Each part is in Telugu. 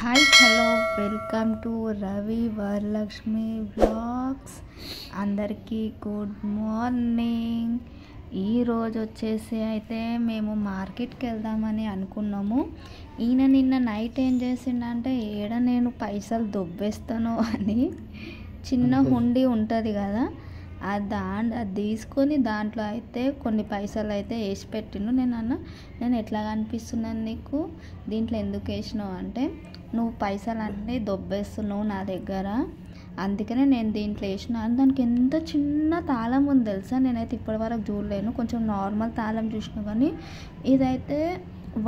Hi hello welcome to Ravi Varalakshmi vlogs. అందరికీ గుడ్ మార్నింగ్. ఈరోజు వచ్చేసి అయితే మేము మార్కెట్కి వెళ్దామని అనుకున్నాము. ఈయన నిన్న నైట్ ఏం చేసిండంటే నేను పైసలు దొబ్బేస్తాను అని చిన్న హుండీ ఉంటుంది కదా, అది తీసుకొని దాంట్లో అయితే కొన్ని పైసలు అయితే వేసి పెట్టిండు. నేను ఎట్లా కనిపిస్తున్నాను నీకు, దీంట్లో ఎందుకు వేసినావు అంటే, నువ్వు పైసలు అన్నీ దొబ్బేస్తున్నావు నా దగ్గర, అందుకనే నేను దీంట్లో వేసిన. దానికి ఎంత చిన్న తాళం ఉంది తెలుసా, నేనైతే ఇప్పటివరకు చూడలేను. కొంచెం నార్మల్ తాళం చూసిన కానీ ఇదైతే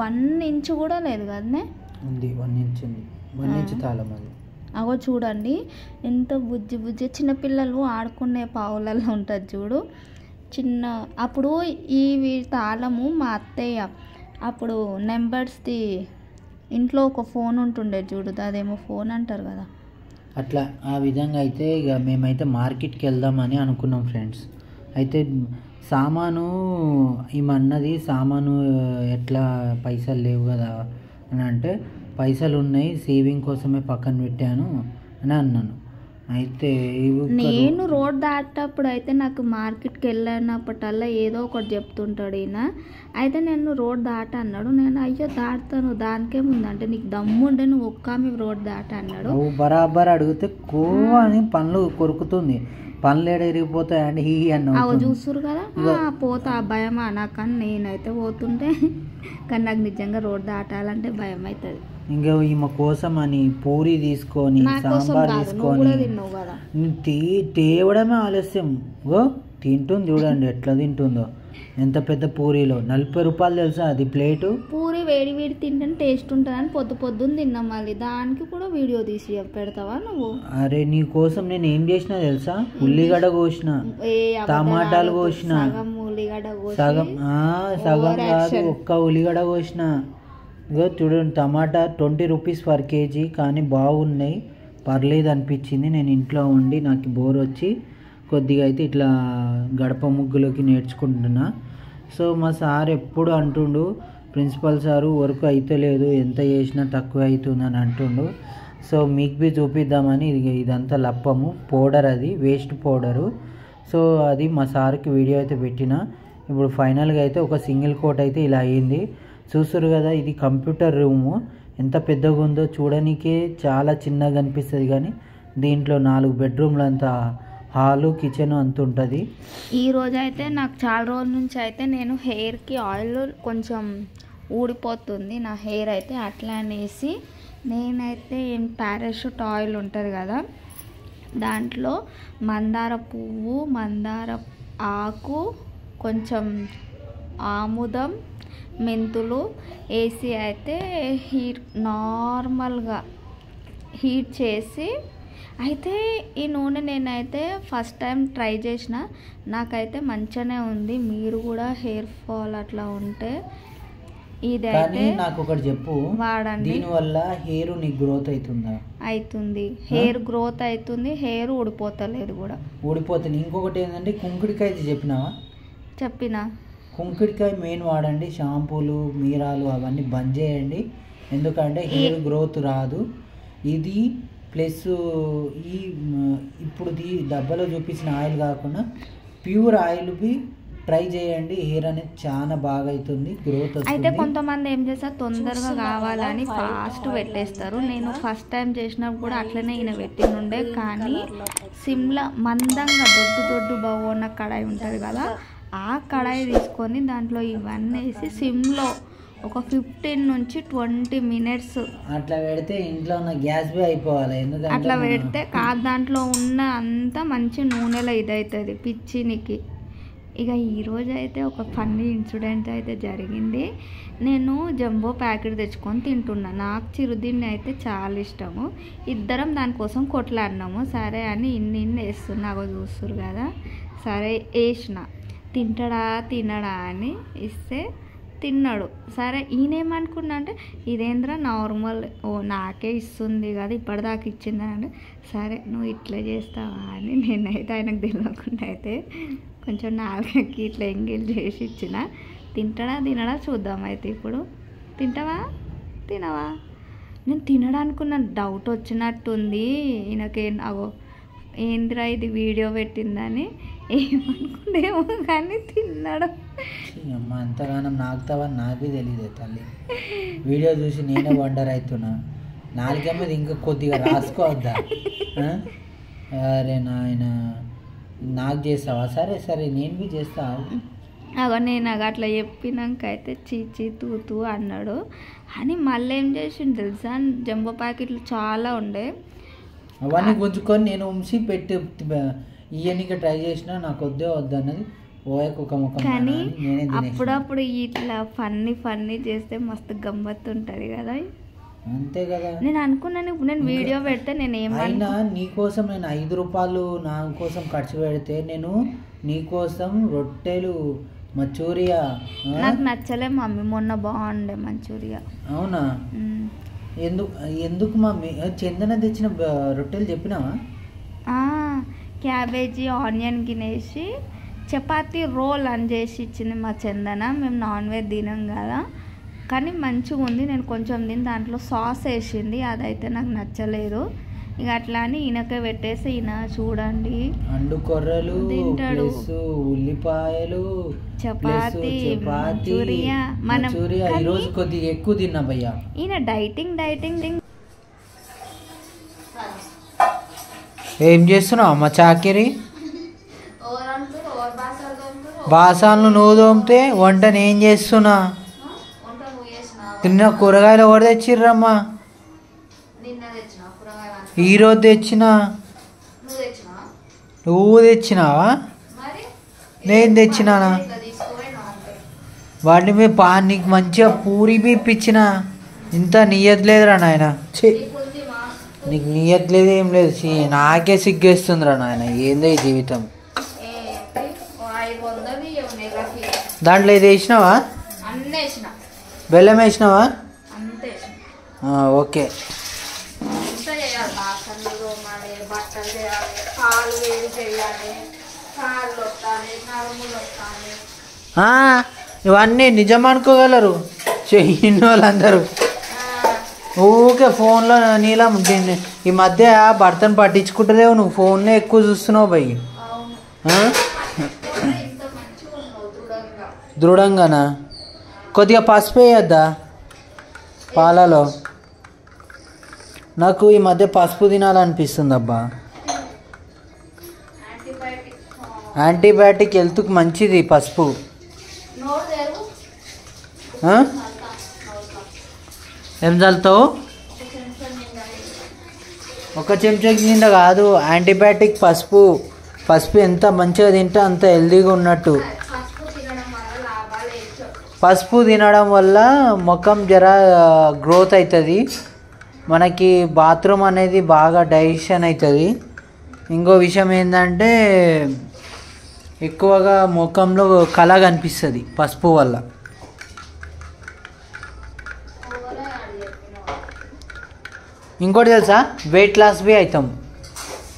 1 ఇంచ్ కూడా లేదు కదనే, ఉంది 1 ఇంచ్ ఉంది. 1 ఇంచ్ తాళం అది. అగో చూడండి ఎంత బుజ్జి చిన్నపిల్లలు ఆడుకునే పావులలో ఉంటుంది చూడు చిన్న. అప్పుడు ఈ తాళము మా అత్తయ్య అప్పుడు నెంబర్స్ది ఇంట్లో ఒక ఫోన్ ఉంటుండే చూడు, అదేమో ఫోన్ అంటారు కదా, అట్లా ఆ విధంగా అయితే ఇక మేమైతే మార్కెట్కి వెళ్దామని అనుకున్నాం ఫ్రెండ్స్. అయితే సామాను ఈమన్నది సామాను ఎట్లా పైసలు లేవు కదా అని అంటే, పైసలు ఉన్నాయి సేవింగ్ కోసమే పక్కన పెట్టాను అని అన్నాను. అయితే నేను రోడ్ దాటప్పుడు అయితే నాకు మార్కెట్కి వెళ్ళినప్పటల్లా ఏదో ఒకటి చెప్తుంటాడు ఈయన. అయితే నేను రోడ్ దాట అన్నాడు. నేను అయ్యో దాటుతాను, దానికేముందంటే నీకు దమ్ముండే నువ్వు ఒక్కామె రోడ్ దాట అన్నాడు. బరాబర్ అడిగితే కోవా అని పనులు కొరుకుతుంది, పనులు ఎడిరిగిపోతాయండి హీ అన్న చూస్తురు కదా, పోతా భయమా నాకని నేనైతే పోతుంటే, కానీ నాకు నిజంగా రోడ్ దాటాలంటే భయం అవుతుంది. ఇంకా ఈమె కోసం అని పూరి తీసుకొని సాంబార్ తీసుకొని తేవడమే ఆలస్యం. తింటుంది చూడండి ఎట్లా తింటుందో, ఎంత పెద్ద పూరీలో 40 రూపాయలు తెలుసా అది ప్లేటు. పూరి వేడి వేడి తింటే టేస్ట్ ఉంటుందని పొద్దున్న తిన్నాం, మళ్ళీ దానికి కూడా వీడియో తీసి పెడతావా నువ్వు? అరే నీ కోసం నేను ఏం చేసినా తెలుసా, ఉల్లిగడ్డ కోసిన, టమాటాలు కోసిన, సగం కాదు ఒక్క ఉల్లిగడ్డ కోసిన. ఇగో చూడండి టమాటా 20 రూపీస్ పర్ కేజీ, కానీ బాగున్నాయి, పర్లేదు అనిపించింది. నేను ఇంట్లో ఉండి నాకు బోర్ వచ్చి కొద్దిగా అయితే ఇట్లా గడప ముగ్గులోకి నేర్చుకుంటున్నా. సో మా సార్ ఎప్పుడు అంటుండు, ప్రిన్సిపల్ సారు వర్క్ అయితే లేదు, ఎంత చేసినా తక్కువ అవుతుందని అంటుండు. సో మీకు బి చూపిద్దామని ఇదంతా లప్పము పౌడర్, అది వేస్ట్ పౌడరు. సో అది మా సార్కి వీడియో అయితే పెట్టిన. ఇప్పుడు ఫైనల్గా అయితే ఒక సింగిల్ కోట్ అయితే ఇలా అయ్యింది. చూస్తారు కదా, ఇది కంప్యూటర్ రూము ఎంత పెద్దగా ఉందో, చూడడానికే చాలా చిన్నగా అనిపిస్తుంది కానీ దీంట్లో 4 బెడ్రూమ్లు అంత హాలు కిచెన్ అంత ఉంటుంది. ఈరోజు అయితే నాకు చాలా రోజుల నుంచి అయితే నేను హెయిర్కి ఆయిల్ కొంచెం ఊడిపోతుంది నా హెయిర్ అయితే, అట్లా అనేసి నేనైతే పారాషూట్ ఆయిల్ ఉంటుంది కదా, దాంట్లో మందార పువ్వు, మందార ఆకు, కొంచెం ఆముదం, మెంతులు వేసి అయితే నార్మల్గా హీట్ చేసి అయితే ఈ నూనె నేనైతే ఫస్ట్ టైం ట్రై చేసిన, నాకైతే మంచిగానే ఉంది. మీరు కూడా హెయిర్ ఫాల్ అట్లా ఉంటే ఇదైతే నాకు ఒకటి చెప్పు, వాడండి. దీనివల్ల హెయిర్ నీ గ్రోత్ అవుతుందా? అవుతుంది, హెయిర్ గ్రోత్ అవుతుంది, హెయిర్ ఊడిపోతలేదు కూడా, ఊడిపోతుంది. ఇంకొకటి ఏంటంటే కుంకుడికాయ చెప్పినావా? చెప్పిన కుంకుడికాయ మెయిన్ వాడండి. షాంపూలు మీరాలు అవన్నీ బంద్ చేయండి, ఎందుకంటే హెయిర్ గ్రోత్ రాదు. ఇది ప్లస్ ఇప్పుడు డబ్బాలో చూపించిన ఆయిల్ కాకుండా ప్యూర్ ఆయిల్ బి ట్రై చేయండి, హెయిర్ అనేది చాలా బాగా అవుతుంది, గ్రోత్ వస్తుంది. అయితే కొంతమంది ఏం చేస్తారు, తొందరగా కావాలని ఫాస్ట్ పెట్టేస్తారు. నేను ఫస్ట్ టైం చేసినప్పుడు కూడా అట్లనే ఈయన పెట్టినుండే, కానీ సిమ్లా మందంగా దొడ్డు బాగున్న కడాయి ఉంటుంది కదా, ఆ కడాయి తీసుకొని దాంట్లో ఇవన్నీ వేసి సిమ్లో ఒక 15 నుంచి 20 మినిట్స్ అట్లా పెడితే ఇంట్లో ఉన్న గ్యాస్ బి అయిపోవాలి. ఎందుకంటే అట్లా పెడితే దాంట్లో ఉన్న అంతా మంచి నూనెలో ఇదవుతుంది పిచ్చినికి. ఇక ఈరోజు అయితే ఒక ఫన్నీ ఇన్సిడెంట్ అయితే జరిగింది. నేను జంబో ప్యాకెట్ తెచ్చుకొని తింటున్నా, నాకు చిరుదిండి అయితే చాలా ఇష్టము. ఇద్దరం దానికోసం కొట్లాడినాము. సరే అని ఇన్ని వేస్తున్నా, అగో చూస్తురు కదా, సరే వేసిన, తినడా అని ఇస్తే తిన్నాడు. సరే ఈయనేమనుకున్నా అంటే, ఇదేంద్రా నార్మల్, నాకే ఇస్తుంది కదా ఇప్పటిదాకా ఇచ్చిందని అంటే, సరే నువ్వు ఇట్లా చేస్తావా అని నేనైతే ఆయనకు తెలియకుండా అయితే కొంచెం నాలుగకి ఇట్లా ఎంగిల్ చేసి ఇచ్చిన. తినడా చూద్దాం. అయితే ఇప్పుడు తింటావా తినవా నేను తినడానికి నాకు డౌట్ వచ్చినట్టుంది ఈయనకి. అగో ఏంద్రా ఇది వీడియో పెట్టిందని ఏమనుకుంటేమో కానీ తిన్నాడు. అమ్మ అంతగానం నాకుతావని నాకే తెలియదు తల్లి. వీడియో చూసి నేనే వండర్ అవుతున్నా. నాలుగే మీద ఇంకా కొద్దిగా రాసుకోవద్దా? అరే నాయన నాకు చేస్తావా? సరే సరే నేను బి చేస్తా. అగో నేను అట్లా చెప్పినాక అయితే చీచి తూ అన్నాడు. అని మళ్ళీ ఏం చేసిండు తెలుసా, జంబో ప్యాకెట్లు చాలా ఉండే, అవన్నీ గుంజుకొని నేను ఉంచి పెట్టి ఇవన్నీ ట్రై చేసినా నాకు వద్దే వద్దన్నది. కానీ అప్పుడప్పుడు ఇట్లా ఫన్నీ చేస్తే మస్తు గమ్మత్తు ఉంటుంది కదా. అంతే కదా. నేను అనుకున్నాను ఇప్పుడు నేను వీడియో పెడితే నేను ఏమైనా నీకోసం నేను 5 రూపాయలు నా కోసం ఖర్చు పెడితే నేను నీకోసం రొట్టెలు మంచూరియా నాకు నచ్చలే మమ్మీ, మొన్న బాగుండే మంచూరియా. అవునా? ఎందుకు మమ్మీ చందన తెచ్చిన రొట్టెలు చెప్పినావా? క్యాబేజీ ఆనియన్ గినేసి చపాతీ రోల్ అని చేసి ఇచ్చింది మా చందన. మేము నాన్ వెజ్ తినాం కదా, కానీ మంచిగా ఉంది. నేను కొంచెం తిని దాంట్లో సాస్ వేసింది, అదైతే నాకు నచ్చలేదు. ఇక అట్లా అని ఈయనకే పెట్టేసి ఈయన చూడండి అండు కొర్రలు తింటాడు, ఉల్లిపాయలు, చపాతీ, మంచూరియా. మనం ఈరోజు కొద్దిగా ఎక్కువ తిన్నా భయ్యా. ఈయన డైటింగ్. ఏం చేస్తున్నావు అమ్మ? చాకిరి బాసాలను నువ్వు తోమితే వంట నేను చేస్తున్నా. తిన్న కూరగాయలు ఎవరు తెచ్చిర్రమ్మా? ఈరోజు తెచ్చినా. నువ్వు తెచ్చినావా? నేను తెచ్చినానా? వాటిని మీద నీకు మంచిగా పూరి ఇప్పించిన. ఇంత నియత్ లేదురా నాయన. నీకు నియత్ లేదు ఏం లేదు. నాకే సిగ్గేస్తుందిరా నాయన. ఏందో ఈ జీవితం. దాంట్లో ఇది వేసినావా? బెల్లం వేసినావా? ఓకే. ఇవన్నీ నిజం అనుకోగలరు చెయ్యిన వాళ్ళందరూ. ఊకే ఫోన్లో నీలా ఈ మధ్య భర్తను పట్టించుకుంటలేవు నువ్వు, ఫోన్లో ఎక్కువ చూస్తున్నావు భయ్. దృఢంగానా? కొద్దిగా పసుపు వేయద్దా పాలలో? నాకు ఈ మధ్య పసుపు తినాలనిపిస్తుంది అబ్బా. యాంటీబయాటిక్ హెల్త్కి మంచిది పసుపు. ఏం చల్లుతావు? ఒక చెంచా నిండా కాదు, యాంటీబయాటిక్ పసుపు ఎంత మంచిగా తింటే అంత హెల్తీగా ఉన్నట్టు. పసుపు తినడం వల్ల ముఖం జర గ్రోత్ అవుతుంది, మనకి బాత్రూమ్ అనేది బాగా డైజెషన్ అవుతుంది. ఇంకో విషయం ఏంటంటే ఎక్కువగా ముఖంలో కళ కనిపిస్తుంది పసుపు వల్ల. ఇంకోటి తెలుసా, వెయిట్ లాస్ బి అవుతాం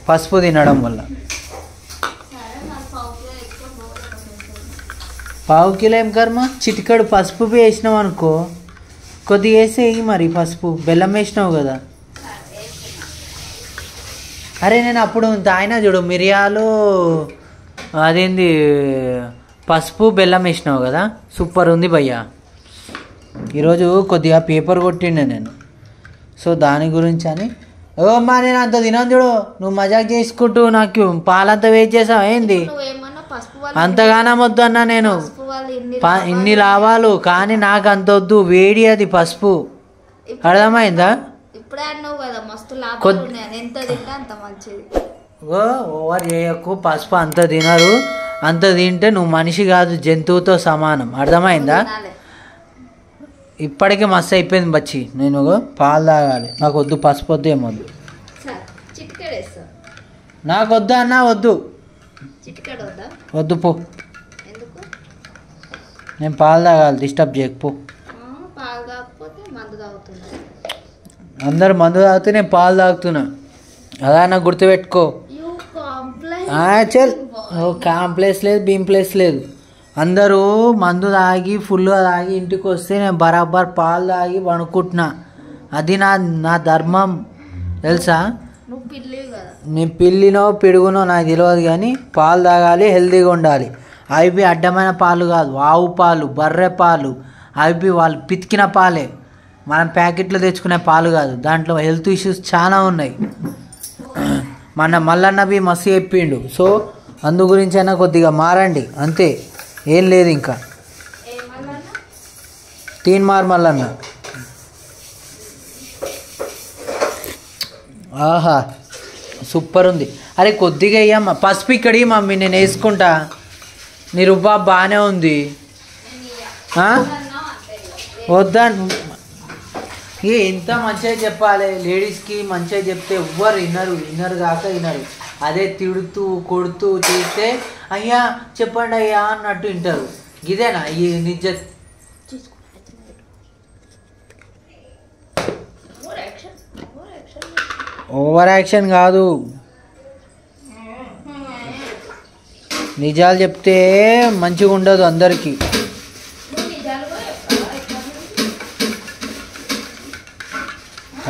పసుపు తినడం వల్ల. 1/2 కిలో ఏం కర్మ, చిటికడు పసుపు వేసినావు అనుకో, కొద్దిగా వేసి వేయి మరి పసుపు. బెల్లం వేసినావు కదా. అరే నేను అప్పుడు తాగినా చూడు, మిరియాలు అదేంది పసుపు బెల్లం వేసినావు కదా, సూపర్ ఉంది భయ్యా. ఈరోజు కొద్దిగా పేపర్ కొట్టిండే నేను, సో దాని గురించి అని. అమ్మా నేను అంత తినను చూడు, నువ్వు మజాక్ చేసుకుంటూ నాకు పాలంతా వేస్ట్ చేసావు ఏంది? అంతగానం వద్దు అన్నా నేను. ఇన్ని లాభాలు కానీ నాకు అంత వద్దు, వేడి అది పసుపు, అర్థమైందా? ఓవర్ చేయకు, పసుపు అంత తినరు, అంత తింటే నువ్వు మనిషి కాదు జంతువుతో సమానం, అర్థమైందా? ఇప్పటికే మస్తు అయిపోయింది బచ్చి, నేను పాలు తాగాలి, నాకు వద్దు పసుపు వద్దు ఏమొద్దు, నాకు వద్దు అన్నా వద్దు, వద్దు పో, నేను పాలు తాగాలి, డిస్టర్బ్ చేయకపో. అందరు మందు తాగితే నేను పాలు తాగుతున్నా, అలా నాకు గుర్తుపెట్టుకో. చల్, కాంప్లెక్స్ లేదు బీంప్లెక్స్ లేదు, అందరూ మందు తాగి ఫుల్గా తాగి ఇంటికి వస్తే నేను బరాబర్ పాలు తాగి వణుకుంటున్నా, అది నా నా ధర్మం తెలుసా. నువ్వు పిల్లి కదా. నేను పిల్లినో పిడుగునో నాకు తెలియదు, కానీ పాలు తాగాలి, హెల్తీగా ఉండాలి. అవి అడ్డమైన పాలు కాదు, ఆవు పాలు, బర్రె పాలు, అవి వాళ్ళు పితికిన పాలే, మనం ప్యాకెట్లో తెచ్చుకునే పాలు కాదు. దాంట్లో హెల్త్ ఇష్యూస్ చాలా ఉన్నాయి. మన మల్లన్నవి మస్తు చెప్పిండు. సో అందు గురించి అయినా కొద్దిగా మారండి, అంతే, ఏం లేదు. ఇంకా తీన్మార్ మల్లన్న. ఆహా సూపర్ ఉంది. అరే కొద్దిగా అయ్యమ్మ, పసుపు ఇక్కడి మమ్మీ, నేను వేసుకుంటా. నీ రుబాబ్ బాగానే ఉంది. వద్దా ఎంత మంచిగా చెప్పాలి, లేడీస్కి మంచిగా చెప్తే ఎవ్వరు వినరు కాక వినరు. అదే తిడుతూ కొడుతూ చేస్తే అయ్యా చెప్పండి అయ్యా అన్నట్టు వింటారు. ఇదేనా ఈ నిజ? ఓవర్ యాక్షన్ కాదు, నిజాలు చెప్తే మంచిగా ఉండదు అందరికీ.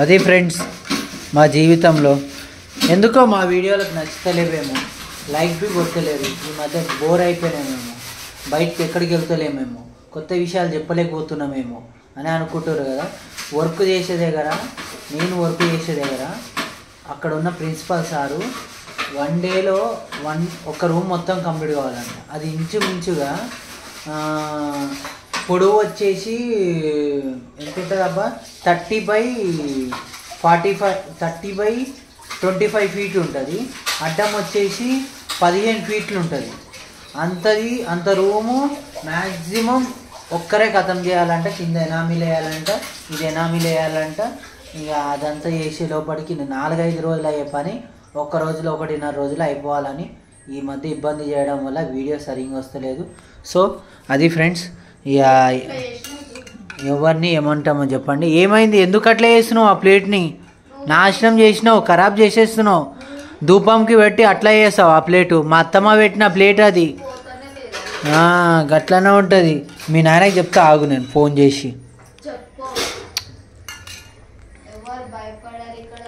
అది ఫ్రెండ్స్ మా జీవితంలో. ఎందుకో మా వీడియోలకు నచ్చుతలేమేమో, లైక్ బి కొట్టలేదు. ఈ మధ్య బోర్ అయిపోయినామేమో, బయటకి ఎక్కడికి వెళ్తలేమేమో, కొత్త విషయాలు చెప్పలేకపోతున్నామేమో అని అనుకుంటారు కదా. వర్క్ చేసే దగ్గర, నేను వర్క్ చేసే దగ్గర అక్కడ ఉన్న ప్రిన్సిపల్ సారు 1 డేలో ఒక రూమ్ మొత్తం కంప్లీట్ కావాలంట. అది ఇంచుమించుగా పొడవు వచ్చేసి ఎంత ఉంటుంది అబ్బా, 30x25 ఫీట్ ఉంటుంది. అడ్డం వచ్చేసి 15 ఫీట్లు ఉంటుంది. అంత రూము మ్యాక్సిమం ఒక్కరే ఖతం చేయాలంట. కింద ఎనామీలు వేయాలంట, ఇది ఎనామీలు వేయాలంట. ఇక అదంతా చేసే లోపలికి 4-5 రోజులు అయ్యే పని ఒక్క రోజులో 1.5 రోజులు అయిపోవాలని ఈ మధ్య ఇబ్బంది చేయడం వల్ల వీడియో సరిగ్గా వస్తలేదు. సో అది ఫ్రెండ్స్, ఇక ఎవరిని ఏమంటామో చెప్పండి. ఏమైంది, ఎందుకు అట్లా చేస్తున్నావు? ఆ ప్లేట్ని నాశనం చేసినావు, ఖరాబ్ చేసేస్తున్నావు. ధూపంకి పెట్టి అట్లా చేస్తావు ఆ ప్లేటు. మా అత్తమ్మ పెట్టిన ప్లేట్ అది, గట్లనే ఉంటుంది. మీ నాయనకి చెప్తా, ఆగు నేను ఫోన్ చేసి. ఎవరు భయపడారు ఇక్కడ.